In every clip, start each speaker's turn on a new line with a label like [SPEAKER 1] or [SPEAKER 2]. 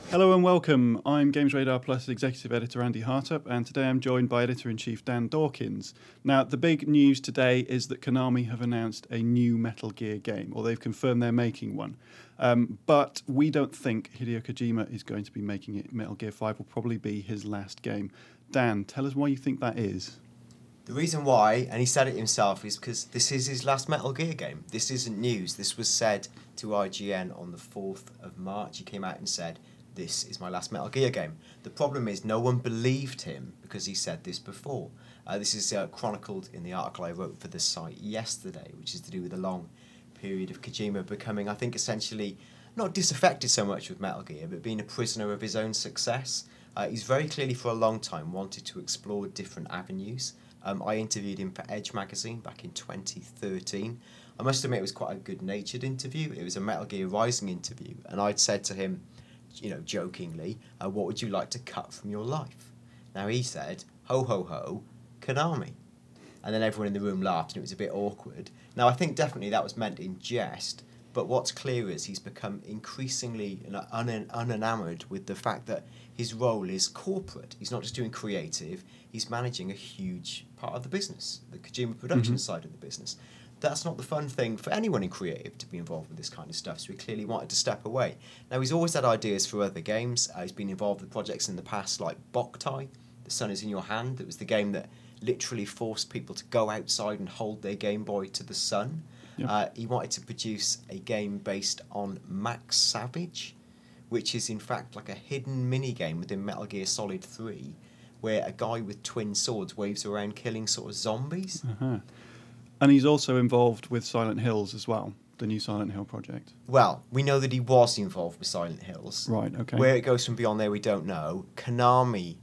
[SPEAKER 1] Hello and welcome. I'm Games Radar Plus Executive Editor Andy Hartup, and today I'm joined by Editor-in-Chief Dan Dawkins. Now, the big news today is that Konami have announced a new Metal Gear game, or they've confirmed they're making one. But we don't think Hideo Kojima is going to be making it. Metal Gear 5 will probably be his last game. Dan, tell us why you think that is.
[SPEAKER 2] The reason why, and he said it himself, is because this is his last Metal Gear game. This isn't news. This was said to IGN on the 4th of March. He came out and said, "This is my last Metal Gear game." The problem is no one believed him because he said this before. This is chronicled in the article I wrote for the site yesterday, which is to do with a long period of Kojima becoming, I think, essentially not disaffected so much with Metal Gear, but being a prisoner of his own success. He's very clearly for a long time wanted to explore different avenues. I interviewed him for Edge magazine back in 2013. I must admit it was quite a good-natured interview. It was a Metal Gear Rising interview, and I'd said to him, you know, jokingly, what would you like to cut from your life? Now he said, ho ho ho, Konami. And then everyone in the room laughed and it was a bit awkward. Now I think definitely that was meant in jest, but what's clear is he's become increasingly unenamoured with the fact that his role is corporate. He's not just doing creative, he's managing a huge part of the business, the Kojima production side of the business. That's not the fun thing for anyone in creative to be involved with this kind of stuff, so he clearly wanted to step away. Now, he's always had ideas for other games. He's been involved with projects in the past like Boktai, The Sun is in Your Hand. That was the game that literally forced people to go outside and hold their Game Boy to the sun. Yep. He wanted to produce a game based on Max Savage, which is in fact like a hidden mini-game within Metal Gear Solid 3, where a guy with twin swords waves around killing sort of zombies.
[SPEAKER 1] And he's also involved with Silent Hills as well, the new Silent Hill project.
[SPEAKER 2] Well, we know that he was involved with Silent Hills.
[SPEAKER 1] Right, okay.
[SPEAKER 2] Where it goes from beyond there, we don't know. Konami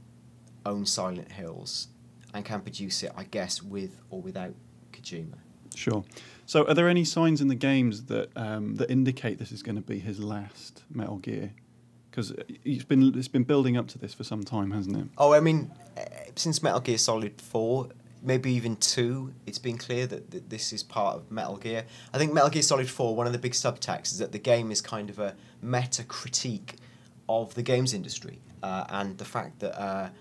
[SPEAKER 2] owns Silent Hills and can produce it, I guess, with or without Kojima.
[SPEAKER 1] Sure. So are there any signs in the games that that indicate this is going to be his last Metal Gear? Because it's been building up to this for some time, hasn't it?
[SPEAKER 2] Oh, I mean, since Metal Gear Solid 4... maybe even 2, it's been clear that this is part of Metal Gear. I think Metal Gear Solid 4, one of the big subtexts is that the game is kind of a meta-critique of the games industry and the fact that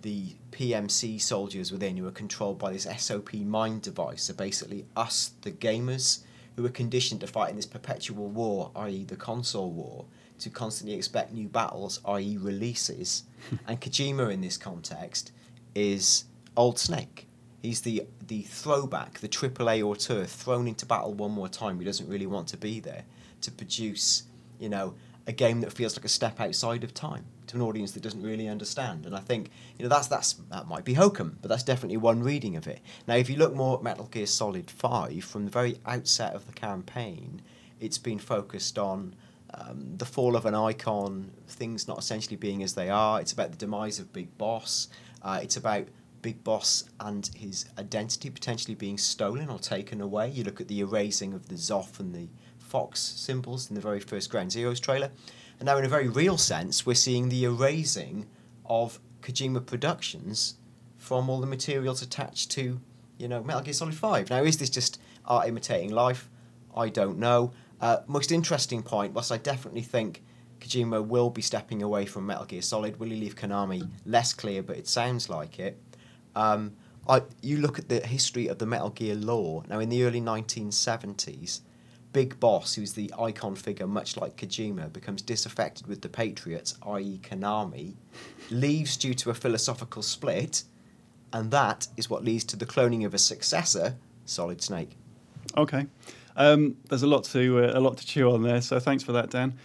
[SPEAKER 2] the PMC soldiers within who are controlled by this SOP mind device are basically us, the gamers, who are conditioned to fight in this perpetual war, i.e. the console war, to constantly expect new battles, i.e. releases. And Kojima in this context is Old Snake. He's the throwback, the AAA auteur thrown into battle one more time who doesn't really want to be there to produce, you know, a game that feels like a step outside of time to an audience that doesn't really understand. And I think, you know, that might be hokum, but that's definitely one reading of it. Now, if you look more at Metal Gear Solid 5, from the very outset of the campaign, it's been focused on the fall of an icon, things not essentially being as they are. It's about the demise of Big Boss. It's about Big Boss and his identity potentially being stolen or taken away. You look at the erasing of the Zoff and the Fox symbols in the very first Ground Zeroes trailer. And now in a very real sense, we're seeing the erasing of Kojima Productions from all the materials attached to, you know, Metal Gear Solid 5. Now, is this just art imitating life? I don't know. Most interesting point, whilst I definitely think Kojima will be stepping away from Metal Gear Solid, will he leave Konami? Less clear, but it sounds like it. You look at the history of the Metal Gear lore. Now, in the early 1970s, Big Boss, who's the icon figure, much like Kojima, becomes disaffected with the Patriots, i.e. Konami, leaves due to a philosophical split, and that is what leads to the cloning of a successor, Solid Snake.
[SPEAKER 1] Okay. There's a lot to chew on there, so thanks for that, Dan.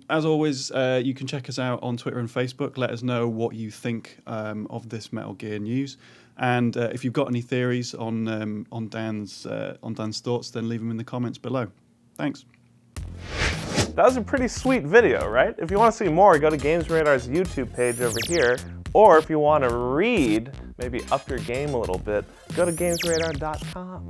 [SPEAKER 1] As always, you can check us out on Twitter and Facebook. Let us know what you think of this Metal Gear news, and if you've got any theories on Dan's thoughts, then leave them in the comments below. Thanks.
[SPEAKER 3] That was a pretty sweet video, right? If you want to see more, go to Games Radar's YouTube page over here, or if you want to read, maybe up your game a little bit, go to GamesRadar.com.